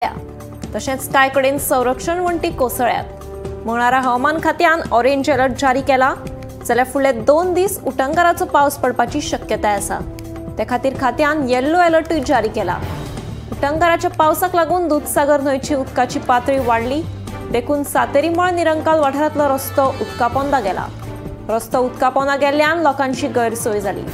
तशेंच कांय कडेन संरक्षण वण्टी कोसळ्यात। मंगळारा हवामान खात्यान ऑरेंज अलर्ट जारी केला, जाल्यार फुडले 2 दीस उटंगाराचो पावस पडपाची शक्यताय आसा। ते खातीर खात्यान येल्लो अलर्टूय जारी केला। उटंगाराच्या पावसाक लागून दूधसागर न्हंयची उदकाची पातळी वाडली। देखून सातेरी मळ निरंकाल वाठारांतलो रस्तो उदका पोंदा गेला। रस्तो उदका पोंदा गेल्ल्यान लोकांची गैरसोय जाली।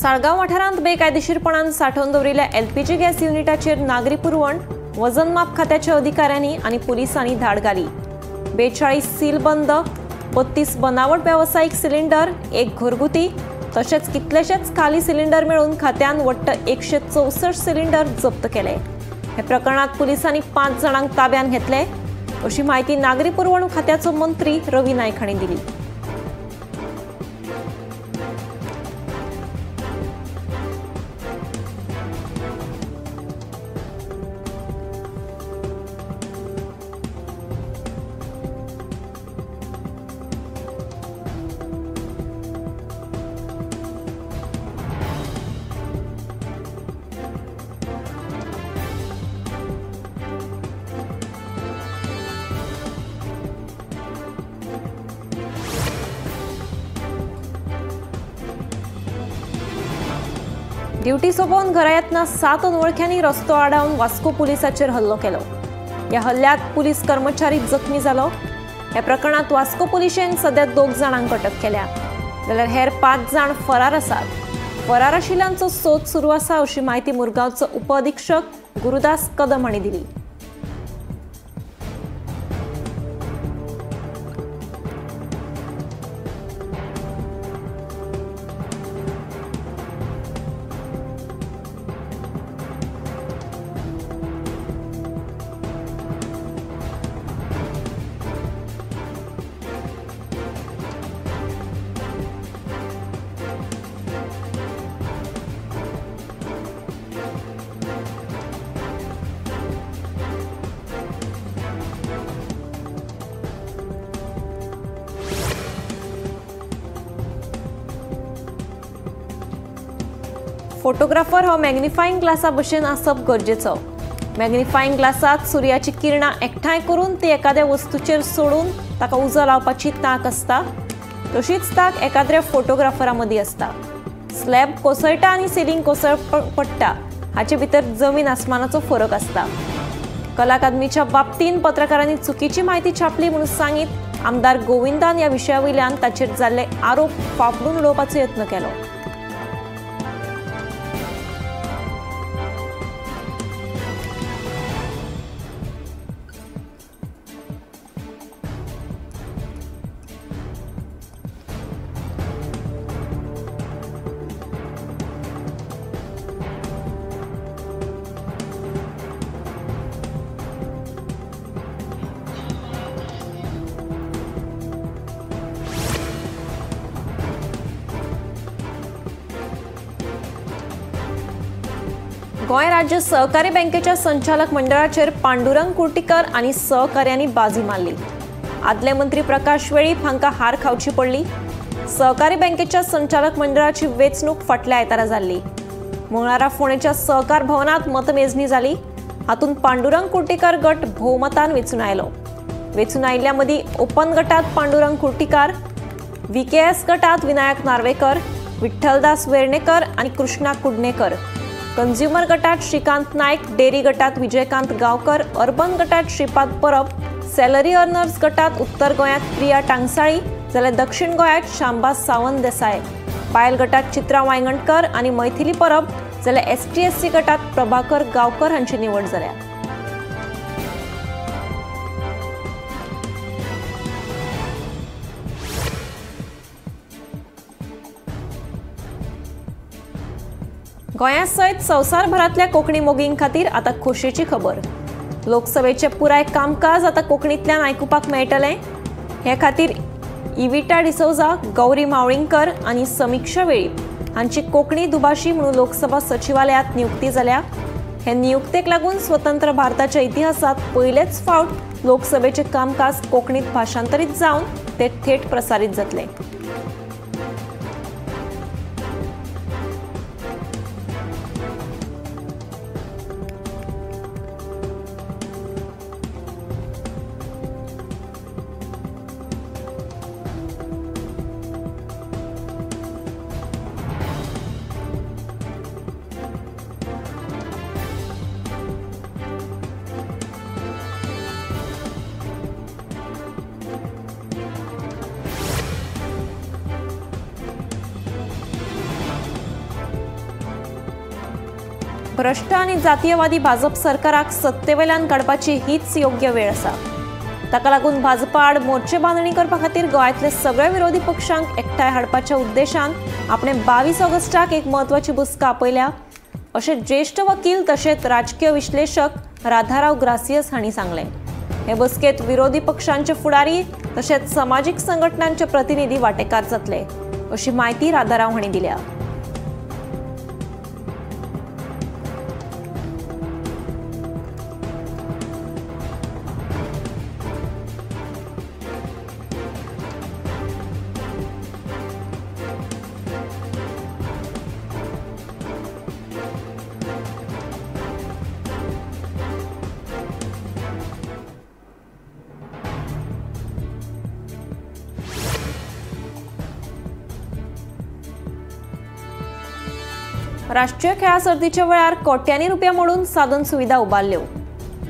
साळगांव वाठारांत बेकायदेशीरपणान सांठोवन दवरिल्ल्या एलपीजी गॅस युनिटाचेर नागरी पुरवण, वजन माप खात्याच्या अधिकाऱ्यांनी आनी पुलिसांनी धाड घाली। 42 सीलबंद, 32 बनावट व्यावसायिक सिलिंडर, 1 घरगुती तशेंच कितलेशेच खाली सिलिंडर मेळून खात्यान वट्ट 164 सिलिंडर जप्त केले। हे प्रकरणात पुलिसांनी 5 जाणांक ताब्यात घेतले, अशी माहिती नागरी पुरवण खात्याचो मंत्री रवी नाईक हांणी दिली। ड्युटी सोंपोवन घरा येतना 7 अनवळख्यांनी रस्तो आडावन वास्को पुलिसाचेर हल्लो केलो। ह्या हल्ल्यात पुलीस कर्मचारी जखमी जालो। ह्या प्रकरणात वास्को पुलिशेन सध्या 2 जाणांक अटक केल्या, जाल्यार हेर 5 जाण फरार आसात। फरार आशिल्ल्यांचो सोद सुरू आसा, अशी माहिती मुरगांवचो उपअधीक्षक गुरुदास कदम हांणी दिली। फोटोग्राफर हो मॅग्निफाईंग ग्लासा भशेन आसप गरजेचो। मॅग्निफाईंग ग्लासात सुर्याची किरणां एकठांय करून ती एखाद्या वस्तूचेर सोडून ताका उजो लावपाची तांक आसता, तशीच तांक एखाद्या फोटोग्राफरा मदीं आसता। स्लॅब कोसळटा आनी सिलींग कोसळ पडटा हाचे भितर जमीन आसमानाचो फरक आसता। कला अकादमीच्या बाबतींत पत्रकारांनी चुकीची म्हायती छापली म्हणून सांगीत आमदार गोविंदान ह्या विशयावयल्यान ताचेर जाल्ले आरोप फाफडून उडोवपाचो यत्न केलो। गोंय राज्य सहकारी बँकेच्या संचालक मंडळाचेर पांडुरंग कुर्टीकर आनी सहकार्यांनी बाजी मारली। आदले मंत्री प्रकाश वेळीप हांकां हार खावची पडली। सहकारी बँकेच्या संचालक मंडळाची वेंचणूक फाटल्या आयतारा जाल्ली। मंगळारा फोंडेच्या सहकार भवनात मतमेजणी जाली। हातूंत पांडुरंग कुर्टीकर गट भोवमतान वेंचून आयलो। वेंचून आयिल्ल्या मदीं ओपन गटात पांडुरंग कुर्टीकार, व्हीकेएस गटात विनायक नार्वेकर, विठ्ठलदास वेर्णेकर आनी कृष्णा कुडणेकर, कंझ्युमर गटात श्रीकांत नायक, डेरी गटात विजयकांत गांवकर, अर्बन गटात श्रीपाद परब, सॅलरी अर्नर्स गटात उत्तर गोंयांत प्रिया टांगसाळी, जाल्यार दक्षिण गोंयांत शांबाज सावंत देसाय, बायल गटात चित्रा वांयगणकर आनी मैथिली परब, जाल्यार एसटी/एससी गटात प्रभाकर गांवकर हांची निवड जाल्या। गोंया सयत संवसारभरातल्या कोंकणी मोगीं खातीर आतां खोशयेची खबर। लोकसभेचे पुराय कामकाज आतां कोंकणींतल्यान आयकुपाक मेळटलें। हे खातीर इविटा डिसौजा, गौरी मावळींकर आणि समीक्षा वेळीप हांची कोंकणी दुभाशी म्हणून लोकसभा सचिवालयात नियुक्ती जाल्या। हे नियुक्तेक लागून स्वतंत्र भारताच्या इतिहासात पहिलेच फावट लोकसभेचे कामकाज कोंकणीत भाषांतरीत जावन ते थेट प्रसारित जातले। भ्रष्ट आणि जातीयवादी भाजप सरकाराक सत्तेवेल्यान काडपाची हीच योग्य वेळ आसा। ताका लागून भाजपा आड मोर्चे बांधणी करपा खातीर गोंयांतले सगळे विरोधी पक्षांक एकठांय हाडपाच्या उद्देशान आपणे 22 ऑगस्टाक एक म्हत्वाची बसका आपयल्या, अशें ज्येष्ठ वकील तशेंच राजकीय विश्लेषक राधाराव ग्रासियस हांणी सांगले। हे बसकेत विरोधी पक्षांचे फुडारी तशेंच समाजीक संघटनांचे प्रतिनिधी वांटेकार जातले, अशी माहिती राधाराव हांणी दिल्या। राष्ट्रीय खेळा सर्तीच्या वेळार कोट्यांनी रुपया मोडून साधन सुविधा उबारल्यो।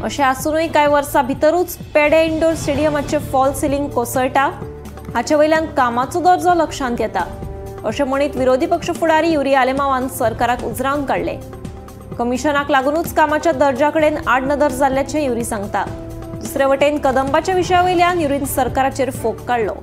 अशें आसूनय कांय वर्सां भितरूच पेडे इंडोर स्टेडियमाचे फॉल सिलींग कोसळटा, हाचे वयल्यान कामाचो दर्जो लक्षांत येता, अशें म्हणीत विरोधी पक्ष फुडारी युरी आलेमावान सरकाराक उजरावन काडले। कमिशनाक लागूनच कामाच्या दर्ज्या कडेन आडनदर जाल्ल्याचें युरी सांगता। दुसरे वटेन कदंबाच्या विशया वयल्यान युरीन सरकाराचेर फोग काडलो।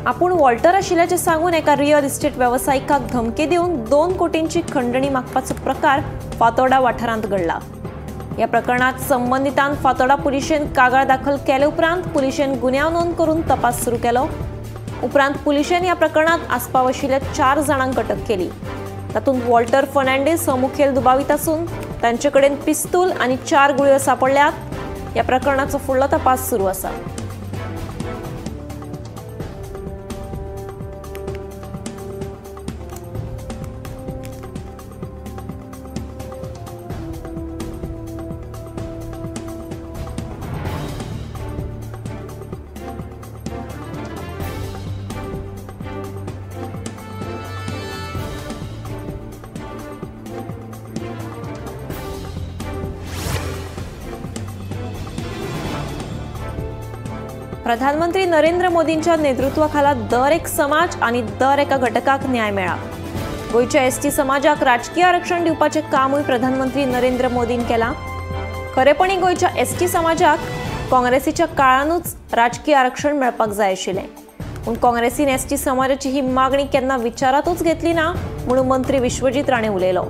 आपूण वॉल्टर आशिल्ल्याचे सांगून एका रिअल इस्टेट व्यावसायिकाक धमकी दिवन 2 कोटींची खंडणी मागपाचो प्रकार फातोर्डा वाठारांत घडला। या प्रकरणात संबंधितान फातोर्डा पुलिशेन कागाळ दाखल केले उपरांत पुलिशेन गुन्यांव नोंद करून तपास सुरू केलो। उपरांत पुलिशेन या प्रकरणात आस्पाव आशिल्ल्या 4 जाणांक अटक केली। तातूंत वॉल्टर फर्नांडीस हो मुखेल दुबावीत असून तांचे कडेन पिस्तूल आनी 4 गुळयो सापडल्यात। या प्रकरणाचो फुडलो तपास सुरू आसा। प्रधानमंत्री नरेंद्र मोदींच्या नेतृत्वाखाला दर एक समाज आणि दर एका घटकाक न्याय मेळा। गोयच्या एसटी समाजाक राजकीय आरक्षण दिवपाचे कामूय प्रधानमंत्री नरेंद्र मोदीन केला। खरेपणी गोयच्या एसटी समाजाक काँग्रेसीच्या काळानूच राजकीय आरक्षण मेळपाक जाय आशिल्लें, पूण काँग्रेसीन एसटी समाजाची ही मागणी केन्ना विचारातूच घेतली ना म्हणून मंत्री विश्वजीत राणे उलयलो।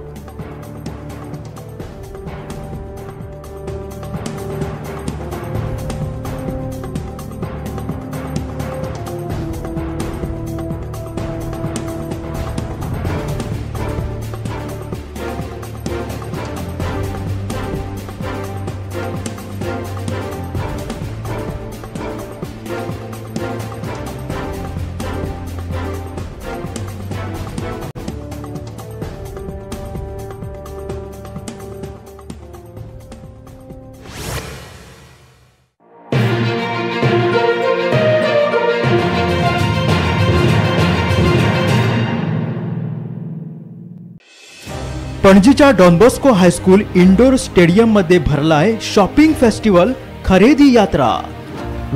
पणजीच्या Don Bosco high school indoor stadium मध्ये भरलाय शॉपिंग फेस्टिवल खरेदी यात्रा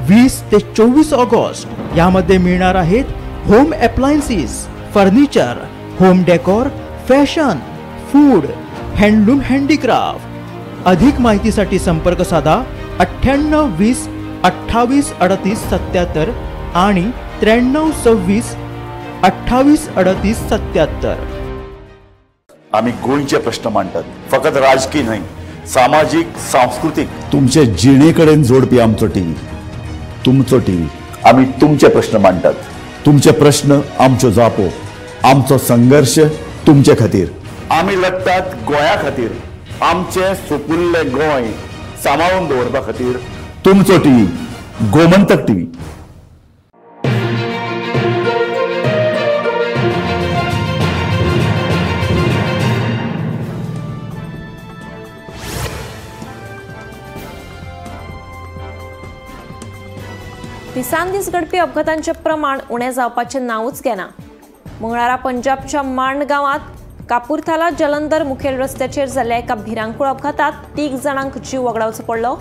20 ते 24 ऑगस्ट। यामध्ये मिळणार आहेत home appliances, furniture, home decor, fashion, food, handloom, handicraft. अधिक माहितीसाठी संपर्क साधा 98 20 28 38 77 आणि 93 26 28 38 77। आम्ही गोंयचे प्रश्न मांडतात, फकत राजकीय नाही, सामाजिक सांस्कृतिक। तुमचे जिणेकडेन जोडपी आमचो टीव्ही, तुमचो टीव्ही। आम्ही तुमचे प्रश्न मांडतात, तुमचे प्रश्न आमच्यो जापो, आमचो संघर्ष तुमचे खातीर। आम्ही लढतात गोंया खातीर, आमचे सोपुल्ले गोंय सांबाळून दवरपा खातीर। तुमचो टीव्ही, गोमंतक टीव्ही। दिसान दीस घडपी अपघातांचे प्रमाण उणे जावपाचे नावच घेना। मंगळारा पंजाबच्या मांड गावात कापुरथाला जलंधर मुखेल रस्त्याचेर जाल्ल्या एका भिरांकूळ अपघातात 3 जाणांक जीव वगडावचो पडलो।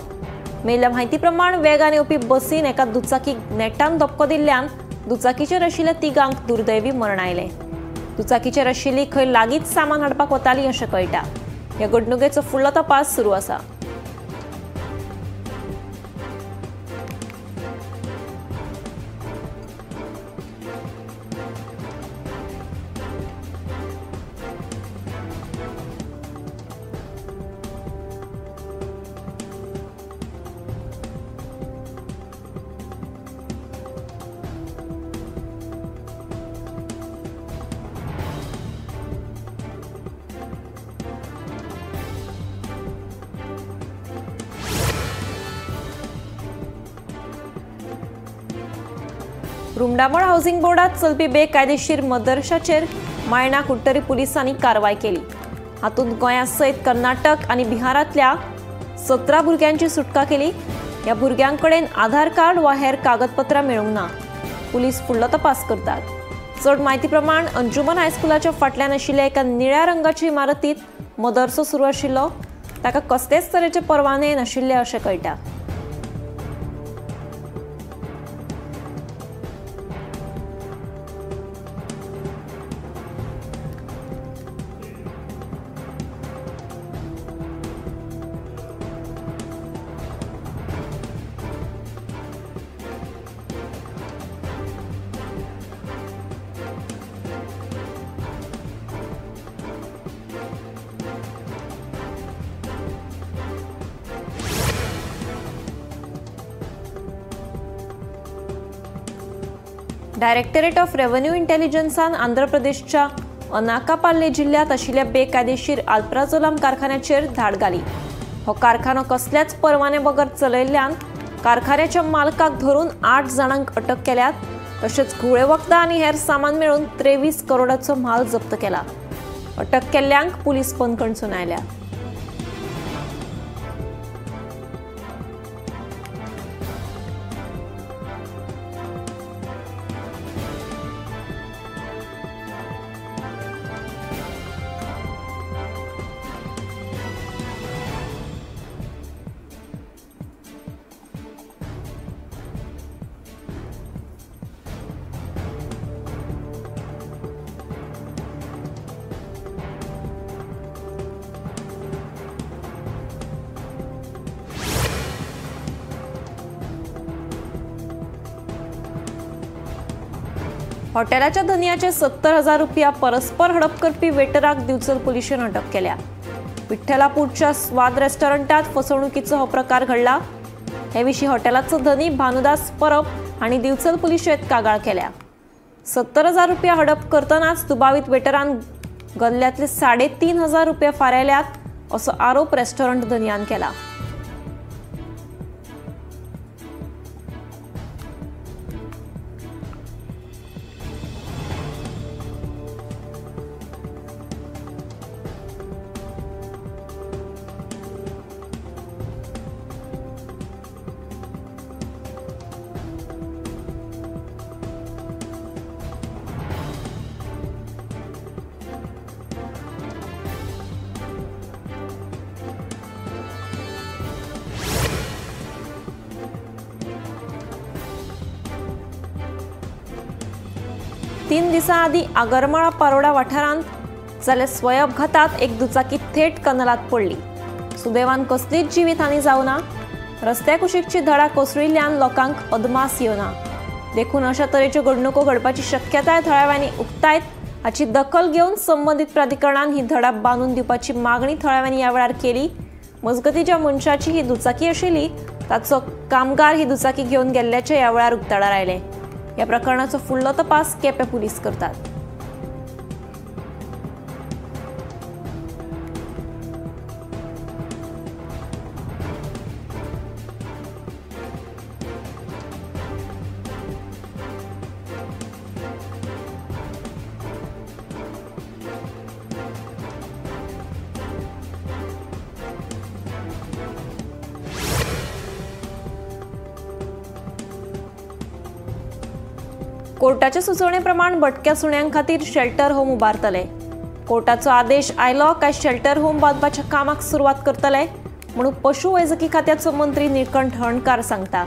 मेल्ल्या म्हायती प्रमाण वेगान येवपी बसीन एका दुचाकीक नेटान धपको दिल्ल्यान दुचाकीचेर आशिल्ल्या 3गांक दुर्दैवी मरण आयलें। दुचाकीचेर आशिल्ली खंय लागींच सामान हाडपाक वताली अशें कळटा। ह्या घडणुकेचो फुडलो तपास सुरू आसा। रुमडामोळ हाऊसिंग बोर्डात चलपी बेकायदेशीर मदरशाचेर मायणा कुट्टरी पुलिसांनी कारवाय केली। हातूंत गोंया सयत कर्नाटक आणि बिहारांतल्या 17 भुरग्यांची सुटका केली। ह्या भुरग्यांकडेन आधार कार्ड वा हेर कागदपत्रां मेळूंक ना। पुलीस फुडलो तपास करतात। चड म्हायती प्रमाण अंजुमन हायस्कुलाच्या फाटल्यान आशिल्ल्या एका निळ्या रंगाच्या इमारतीत मदरसो सुरू आशिल्लो। ताका कसलेच तरेचे परवाने नाशिल्ले अशें कळटा। डायरेक्टरेट ऑफ रेव्हेन्यू इंटेलिजन्सान आंध्र प्रदेशच्या अनाकापाल्ले जिल्ह्यात आशिल्ल्या बेकायदेशीर अल्प्राझोलाम कारखान्याचेर धाड घाली। हो कारखानो कसल्याच परवाने बगर चलयल्ल्यान कारखान्याच्या मालकाक धरून 8 जाणांक अटक केल्यात। तशेंच घुळे वखदां आनी हेर सामान मेळून 23 करोडाचो माल जप्त केला। अटक केल्ल्यांक पुलीस बंदखण सुनायल्या। हॉटेलाच्या धनियाचे 70,000 रुपया परस्पर हडप करपी वेटराक दिवचल पुलिशेन अटक केल्या। विठ्ठलापूरच्या स्वाद रेस्टॉरंटात फसवणुकीचो हो प्रकार घडला। हे विशीं हॉटेलाचो धनी भानुदास परब हांणी दिवचल पुलिशेंत कागाळ केल्या। 70,000 रुपया हडप करतनाच दुबावीत वेटरान गल्ल्यांतले 3,500 रुपया फारायल्यात असो आरोप रेस्टॉरंट धनियान केला। 3 दिसां आदी आगरमाळा पारोडा वाठारांत जाल्यार स्वयंघातात एक दुचाकी थेट कनलात पडली. सुदैवान कसलीच जिवीतहानी जावना. रस्त्या कुशीकची धडा कोसळिल्ल्यान लोकांक अदमास येवना. देखून अशा तरेच्यो घडणुको घडपाची शक्यताय थळाव्यांनी उक्तायत. हाची दखल घेवन संबंधीत प्राधिकरणान ही धडा बांदून दिवपाची मागणी थळाव्यांनी ह्या वेळार केली. मजगतीं ज्या मनशाची ही दुचाकी आशिल्ली ताचो कामगार ही दुचाकी घेवन गेल्ल्याचे ह्या वेळार उक्ताडार आयले. ह्या प्रकरणाचो फुडलो तपास केपें पुलीस करतात. कोर्टाच्या सुचोवणे प्रमाण भटक्या सुण्यांक खातीर शेल्टर होम उबारतले. कोर्टाचो आदेश आयलो काय शेल्टर होम बांदपाच्या कामाक सुरवात करतले म्हणून पशुवैजकी खात्याचो मंत्री निळकंठ हणकार सांगता.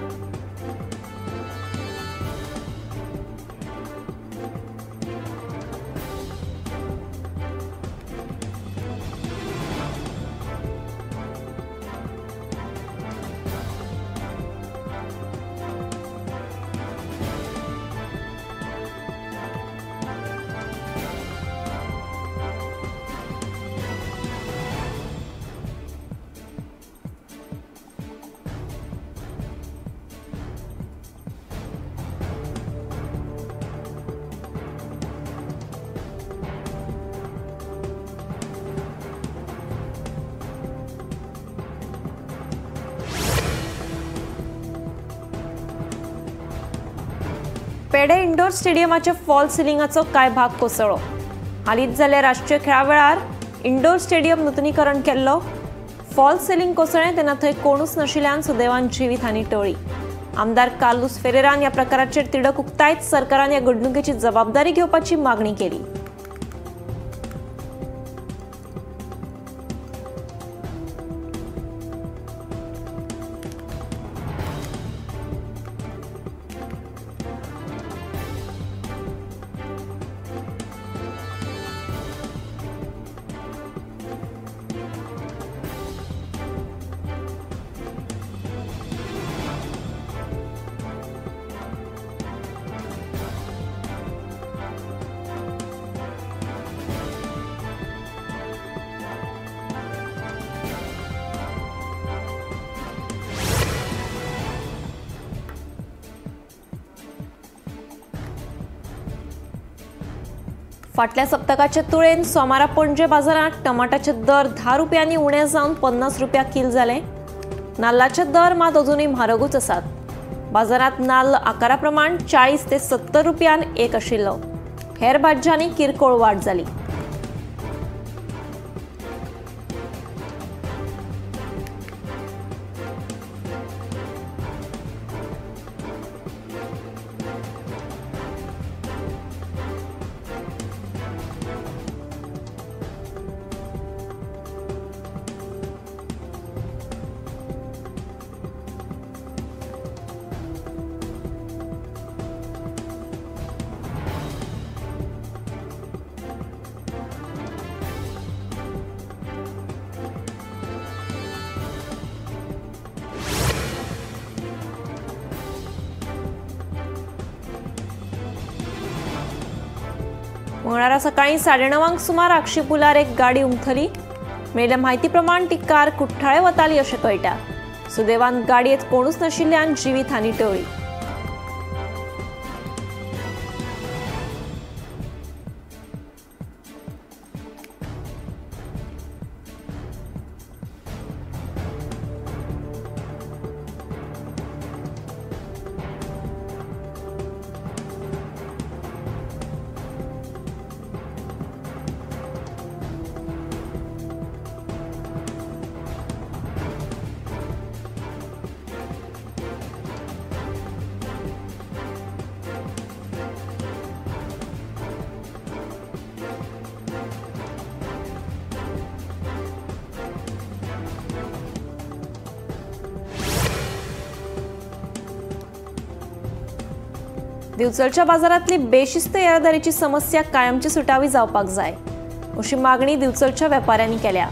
पेडे इंडोर स्टेडियमाच्या फॉल सिलिंगाचो काय भाग कोसळ्ळो. हालींच जाल्ल्या राष्ट्रीय खेळा वेळार इंडोर स्टेडियम नूतनीकरण केल्लो. फॉल सिलिंग कोसळ्ळें तेन्ना थंय कोणूच नाशिल्ल्यान सुदैवान जिवीतहानी टळ्ळी. आमदार कार्लोस फेरेरान ह्या प्रकाराचेर तिडक उक्तायत सरकारान ह्या घडणुकेची जबाबदारी घेवपाची मागणी केली. फाटल्या सप्तकाचे तुळेन सोमारा पणजे बाजारात टमाटाचे दर 10 रुपयांनी उणे जावन 50 रुपया किल जाले. नाल्लाचे दर मात अजूनही म्हारगूच आसात. बाजारात नाल्ल आकारा प्रमाण 40 ते 70 रुपयान एक आशिल्लो. हेर भाज्यांनी किरकोळ वाड जाली. मंगळारा सकाळी 9:30 सुमार आक्षी पुलार एक गाडी उमथली. मेळिल्ल्या म्हायती प्रमाण ती कार कुठ्ठाळे वताली अशें कळटा. सुदैवान गाडयेंत कोणूच नाशिल्ल्यान जिवीतहानी टळ्ळी. दिवचलच्या बाजारातली बेशिस्त येरादारीची समस्या कायमची सुटावी जावपाक जाय अशी मागणी दिवचलच्या वेपाऱ्यांनी केल्या।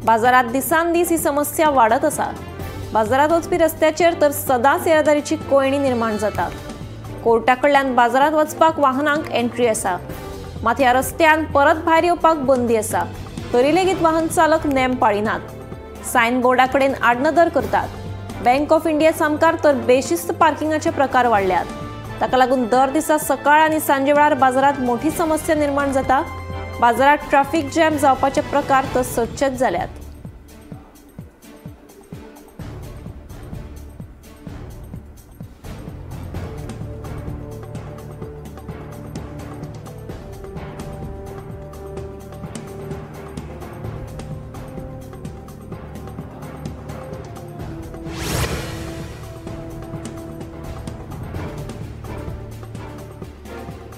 बाजारात दिसान दीस ही समस्या वाढत आसा। बाजारात वचपी रस्त्याचेर तर सदांच येरादारीची कोयणी निर्माण जाता। कोर्टाकडल्यान बाजारात वचपाक वाहनांक एंट्री आसा, मात ह्या रस्त्यान परत भायर येवपाक बंदी आसा, तरी लेगीत वाहन चालक नेम पाळिनात। सायन बोर्डा कडेन आडनदर करतात। बँक ऑफ इंडिया सामकार तर बेशिस्त पार्किंगाचे प्रकार वाडल्यात। ताका लागून दर दिसा सकाळ आनी सांजे वेळार बाजारात मोठी समस्या निर्माण जाता। बाजारात ट्रॅफिक जॅम जावपाचे प्रकार तर सदचेच जाल्यात।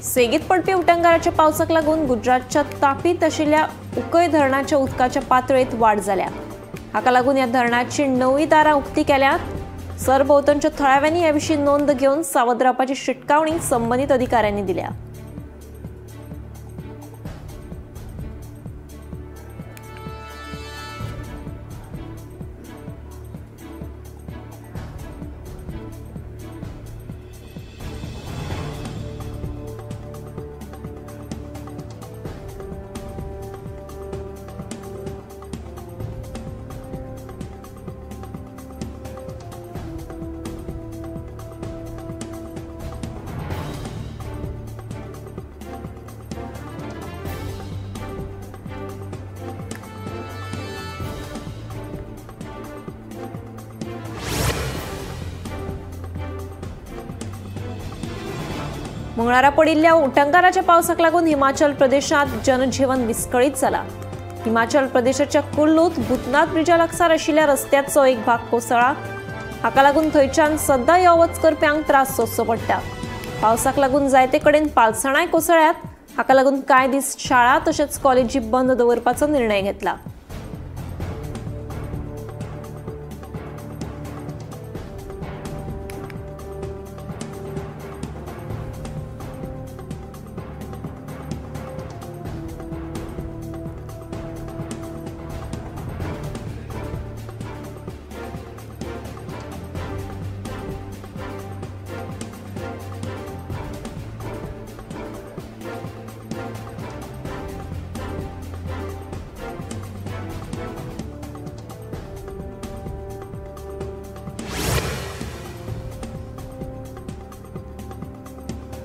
सेगीत पडपी उटंगाराच्या पावसाक लागून गुजरातच्या तापीत आशिल्ल्या उकय धरणाच्या उदकाच्या पातळेत वाड जाल्या। हाका लागून ह्या धरणाची 9 दारां उक्ती केल्यात। सरभोवतणच्या थळाव्यांनी ह्या विशीं नोंद घेवन सावध रावपाची शिटकावणी संबंधीत अधिकाऱ्यांनी दिल्या। मंगळारा पडिल्ल्या उटंगाराच्या पावसाक लागून हिमाचल प्रदेशात जनजीवन विस्कळीत जाला। हिमाचल प्रदेशाच्या कुल्लूत भूतनाथ ब्रिजा लागसार आशिल्ल्या रस्त्याचो एक भाग कोसळ्ळा। हाका लागून थंयच्यान सद्दां यो वच करप्यांक त्रास सोंसचो पडटा। पावसाक लागून जायते कडेन पालसणाय कोसळ्ळ्यात। हाका लागून कांय दीस शाळा तशेंच कॉलेजी बंद दवरपाचो निर्णय घेतला।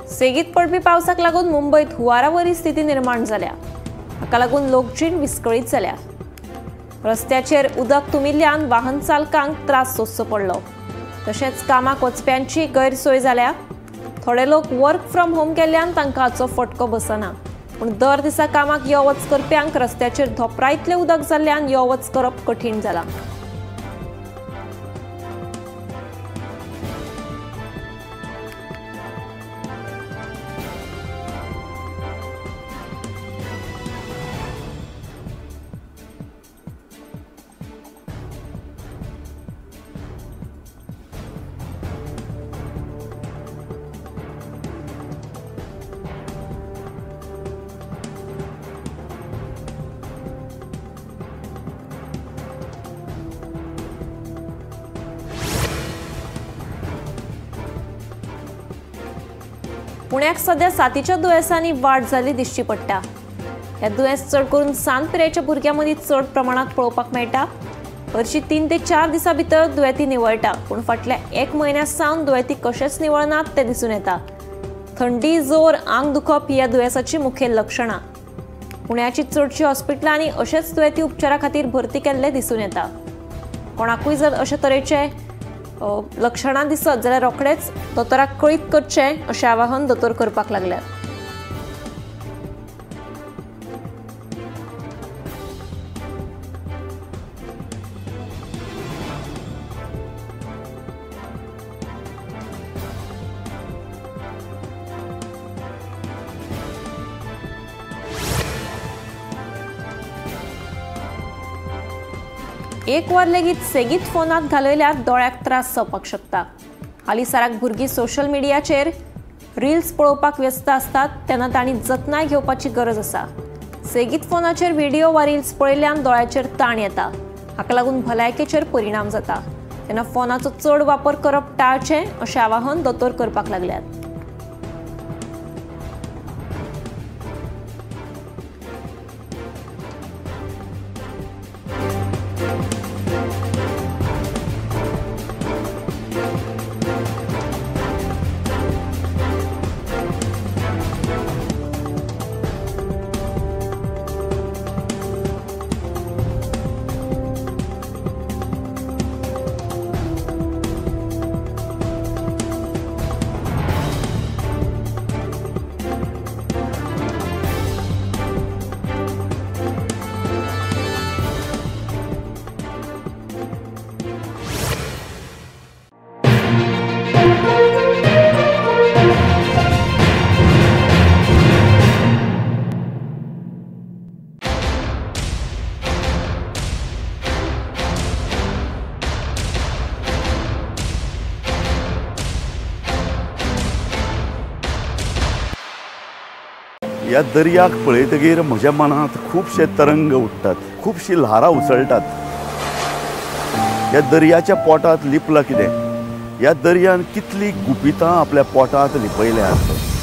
सेगीत पडपी पावसाक लागून मुंबईत हुंवारावरी स्थिती निर्माण जाल्या। हाका लागून लोकजीण विस्कळीत जाल्या। रस्त्याचेर उदक तुंबिल्ल्यान वाहन चालकांक त्रास सोंसचो पडलो। तशेंच कामाक वचप्यांची गैरसोय जाल्या। थोडे लोक वर्क फ्रॉम होम केल्ल्यान तांकां हाचो फटको बसना, पूण दर दिसा कामाक यो वच करप्यांक रस्त्याचेर धोपरा इतलें उदक जाल्ल्यान यो वच करप कठीण जालां। पुण्याक सध्या साथीच्या दुयेंसांनी वाड जाल्ली दिश्टी पडटा। ह्या दुयेंस चड करून सांत पिरायेच्या भुरग्यां चड प्रमाणात पळोवपाक मेळटा। हरशीं 3 ते 4 दिसां भितर दुयेंती निवळटा, पूण फाटल्या 1 म्हयन्या सावन दुयेंती कशेच निवळनात तें दिसून येता। थंडी, जोर, आंग दुखप ही ह्या दुयेंसाची मुखेल लक्षणां। पुण्याची चडशी हॉस्पिटलांनी अशेच दुयेंती उपचारा खातीर भरती केल्ले दिसून येता। कोणाकूय जर अशे तरेचे लक्षणां दिसत जाल्यार रोखडेच दोतोराक कळीत करचें अशें आवाहन दोतोर करपाक लागल्यात। एक वर लेगीत सेगीत फोनात घालयल्यार दोळ्याक त्रास जावपाक शकता। हालींसराक भुरगीं सोशल मिडियाचेर रील्स पळोवपाक व्यस्त असतात तेन्ना तांणी जतनाय घेवपाची गरज आसा। सेगीत फोनाचेर व्हिडिओ वा रील्स पळयल्यान दोळ्याचेर ताण येता, हाका लागून भलायकेचेर परिणाम जाता। तेन्ना फोनाचो चड वापर करप टाळचें अशें आवाहन दोतोर करपाक लागल्यात। ह्या दर्याक पळयतकीर म्हज्या मनांत खुबशे तरंग उठतात, खुबशी ल्हारां उसळटात। ह्या दर्याच्या पोटांत लिपलां कितें? ह्या दर्यान कितली गुपितां आपल्या पोटांत लिपयल्यात।